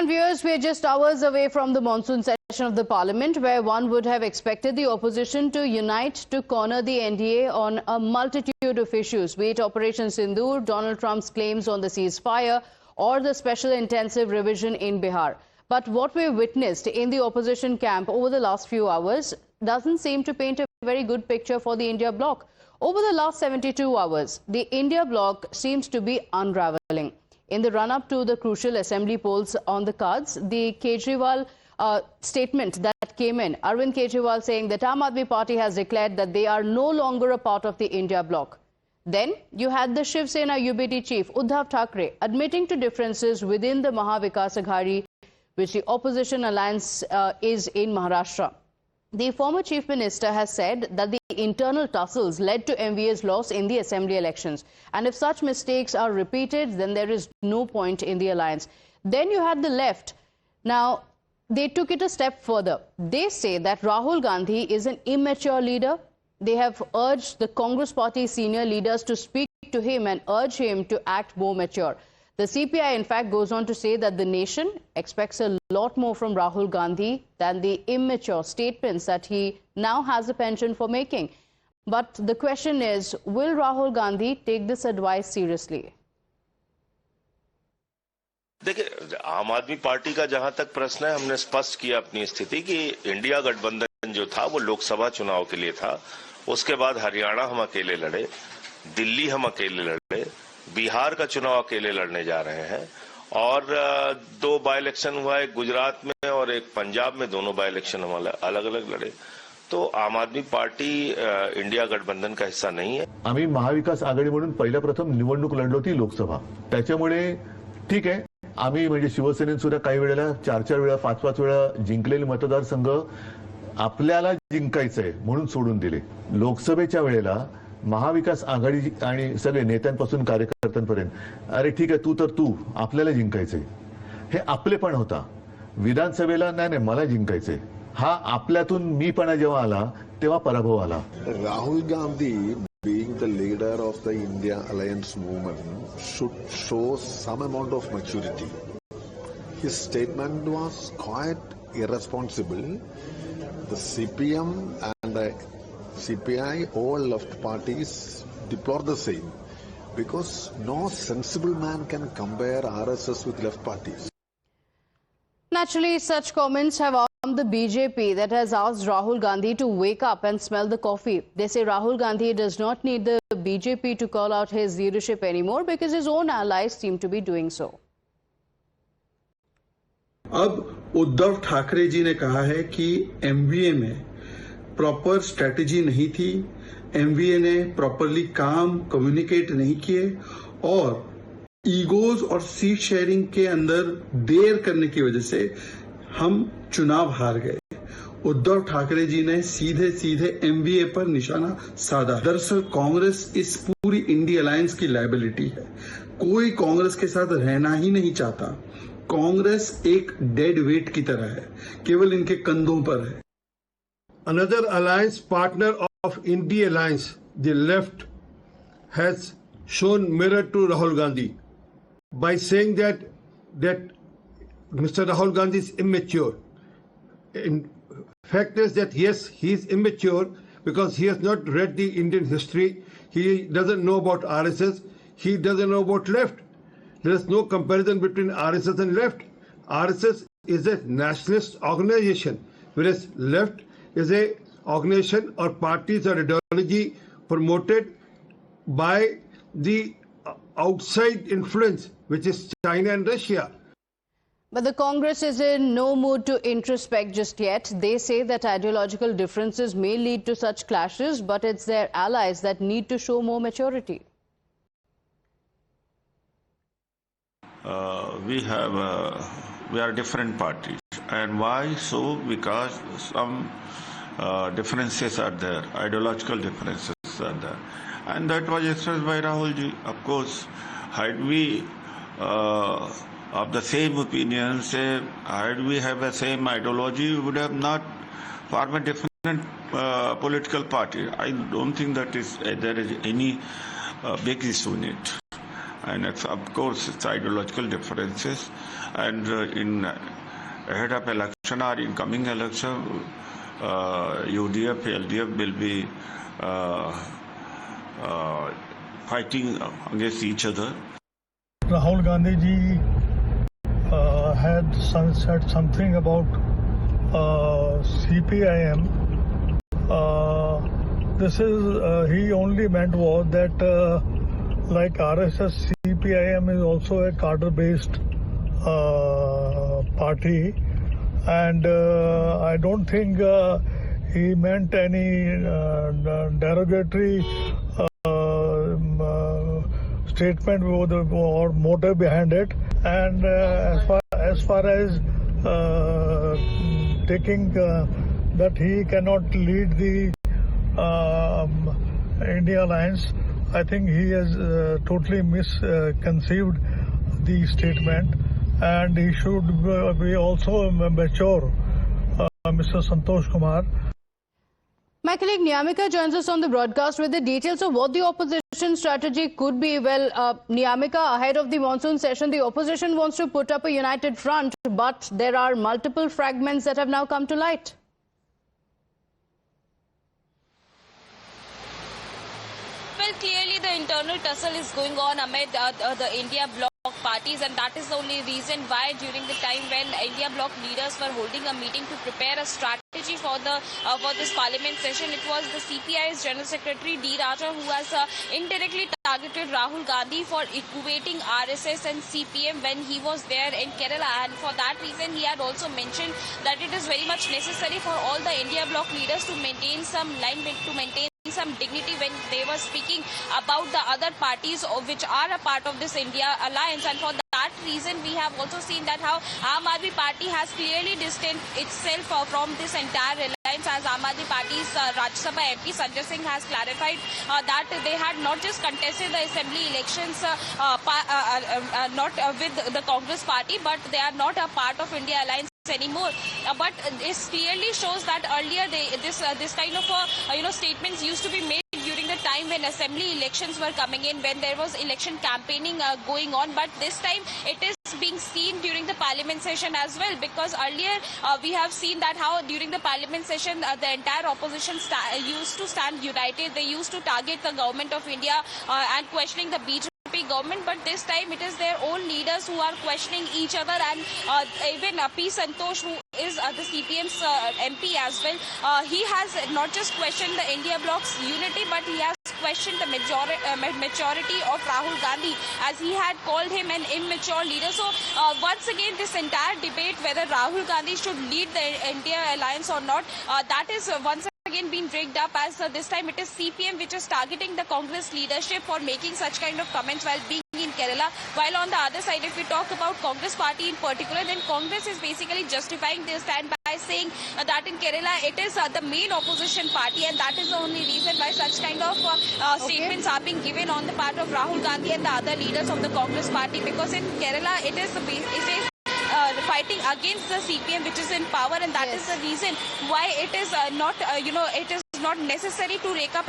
And viewers, we are just hours away from the monsoon session of the parliament, where one would have expected the opposition to unite to corner the NDA on a multitude of issues, be it Operation Sindoor, Donald Trump's claims on the ceasefire, or the special intensive revision in Bihar. But what we've witnessed in the opposition camp over the last few hours doesn't seem to paint a very good picture for the India bloc. Over the last 72 hours, the India bloc seems to be unraveling. In the run-up to the crucial assembly polls on the cards, the Kejriwal statement that came in, Arvind Kejriwal saying that Aam Aadmi Party has declared that they are no longer a part of the India bloc. Then you had the Shiv Sena UBT chief Uddhav Thackeray admitting to differences within the Maha Vikas Aghadi, which the opposition alliance is in Maharashtra. The former chief minister has said that the internal tussles led to MVA's loss in the assembly elections. And if such mistakes are repeated, then there is no point in the alliance. Then you had the left. Now, they took it a step further. They say that Rahul Gandhi is an immature leader. They have urged the Congress party senior leaders to speak to him and urge him to act more mature. The CPI, in fact, goes on to say that the nation expects a lot more from Rahul Gandhi than the immature statements that he now has a penchant for making. But the question is, will Rahul Gandhi take this advice seriously? देखिए, आम आदमी party का जहां तक प्रश्न है, हमने स्पष्ट किया अपनी स्थिति कि इंडिया गठबंधन जो था वो लोकसभा चुनाव के लिए था। उसके बाद हरियाणा हम अकेले लड़े, दिल्ली हम अकेले लड़े, बिहार का चुनाव अकेले लड़ने जा रहे हैं और दो बाई इलेक्शन हुआ, एक गुजरात में और एक पंजाब में, दोनों बाई इलेक्शन हम अलग अलग लड़े। तो आम आदमी पार्टी इंडिया गठबंधन का हिस्सा नहीं है। आम्ही महाविकास आघाडी म्हणून पहिल्या प्रथम निवडणूक लढलो ती लोकसभा, त्याच्यामुळे ठीक आहे, आम्ही म्हणजे शिवसेनेने सुद्धा काही वेळेला 4-4 वेळा 5-5 वेळा जिंकलेले मतदारसंघ आपल्याला जिंकायचंय म्हणून सोडून दिले। लोकसभेच्या वेळेला महाविकास आघाडी आणि सगळे नेत्यांपासून कार्यकर्त्यांपर्यंत, अरे ठीक आहे, तू तर तू, आपल्याला जिंकायचंय, हे आपलेपण होता। विधानसभेला नाही मला जिंकायचंय, हा आपल्यातून मीपणा जेव्हा आला तेव्हा पराभव आला। Rahul Gandhi being the leader of the India Alliance movement should show some amount of maturity. His statement was quite irresponsible. The CPM and the CPI, all left parties deplore the same, because no sensible man can compare RSS with left parties. Naturally, such comments have armed the BJP that has asked Rahul Gandhi to wake up and smell the coffee. They say Rahul Gandhi does not need the BJP to call out his leadership anymore because his own allies seem to be doing so. अब उद्धव ठाकरे जी ने कहा है कि MVA में proper strategy नहीं थी, MVA ने properly काम कम्युनिकेट नहीं किए और ईगोज और सीट शेयरिंग के अंदर देर करने की वजह से हम चुनाव हार गए। उद्धव ठाकरे जी ने सीधे सीधे एमवीए पर निशाना साधा। दरअसल कांग्रेस इस पूरी इंडिया अलायंस की लायबिलिटी है। कोई कांग्रेस के साथ रहना ही नहीं चाहता। कांग्रेस एक डेड वेट की तरह है, केवल इनके कंधों पर है। Another alliance partner of India Alliance, the left, has shown mirror to Rahul Gandhi by saying that Mr. Rahul Gandhi is immature. In fact is that yes, he is immature because he has not read the Indian history. He doesn't know about RSS. He doesn't know about left. There is no comparison between RSS and left. RSS is a nationalist organization, whereas left is a organization or parties or ideology promoted by the outside influence, which is China and Russia. But the Congress is in no mood to introspect just yet. They say that ideological differences may lead to such clashes, but it's their allies that need to show more maturity. We are different parties. And why so? Because some differences are there, ideological differences are there. And that was expressed by Rahul ji. Of course, had we of the same opinions, had we have the same ideology, we would have not formed a different political party. I don't think that there is any big issue in it. and of course it's ideological differences, and in ahead of election or in coming election, UDF, LDF will be fighting against each other. Rahul Gandhi ji had said something about CPIM. This is he only meant was that like RSS, CPIM is also a cadre-based party, and I don't think he meant any derogatory statement or motive behind it. And as far as taking that he cannot lead the India Alliance, I think he has totally misconceived the statement, and he should be also mature, Mr. Santosh Kumar. My colleague Niyamika joins us on the broadcast with the details of what the opposition strategy could be. Well, Niyamika, ahead of the monsoon session, the opposition wants to put up a united front, but there are multiple fragments that have now come to light. Well, clearly the internal tussle is going on amid the India bloc parties, and that is the only reason why during the time when India bloc leaders were holding a meeting to prepare a strategy for this parliament session, it was the CPI's General Secretary D. Raja who has indirectly targeted Rahul Gandhi for equating RSS and CPM when he was there in Kerala, and for that reason he had also mentioned that it is very much necessary for all the India bloc leaders to maintain some alignment, to maintain some dignity when they were speaking about the other parties which are a part of this India alliance. And for that reason we have also seen that how Aam Aadmi Party has clearly distanced itself from this entire alliance, as Aam Aadmi Party's Rajya Sabha MP Sanjay Singh has clarified that they had not just contested the assembly elections not with the Congress party, but they are not a part of India alliance anymore. But this clearly shows that earlier this kind of statements used to be made during the time when assembly elections were coming in, when there was election campaigning going on. But this time it is being seen during the parliament session as well, because earlier we have seen that how during the parliament session the entire opposition used to stand united. They used to target the government of India and questioning the BJP government, but this time it is their own leaders who are questioning each other, and even P. Santosh, who is the CPM's MP as well, he has not just questioned the India bloc's unity, but he has questioned the maturity of Rahul Gandhi, as he had called him an immature leader. So once again this entire debate whether Rahul Gandhi should lead the India alliance or not, that is once again being rigged up, as this time it is CPM which is targeting the Congress leadership for making such kind of comments while being in Kerala. While on the other side, if we talk about Congress party in particular, then Congress is basically justifying their stand by saying that in Kerala it is the main opposition party, and that is the only reason why such kind of statements are being given on the part of Rahul Gandhi and the other leaders of the Congress party, because in Kerala it is fighting against the CPM which is in power, and that is the reason why it is not it is not necessary to rake up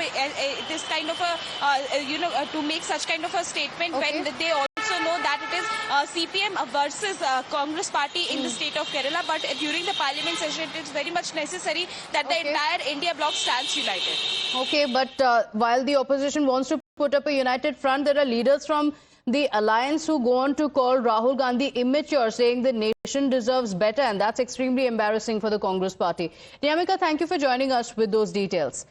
this kind of a to make such kind of a statement when they also know that it is CPM versus Congress party in the state of Kerala. But during the parliament session it is very much necessary that the entire India bloc stands united. Okay, but while the opposition wants to put up a united front, there are leaders from the alliance who go on to call Rahul Gandhi immature, saying the nation deserves better, and that's extremely embarrassing for the Congress party. Niyamika, thank you for joining us with those details.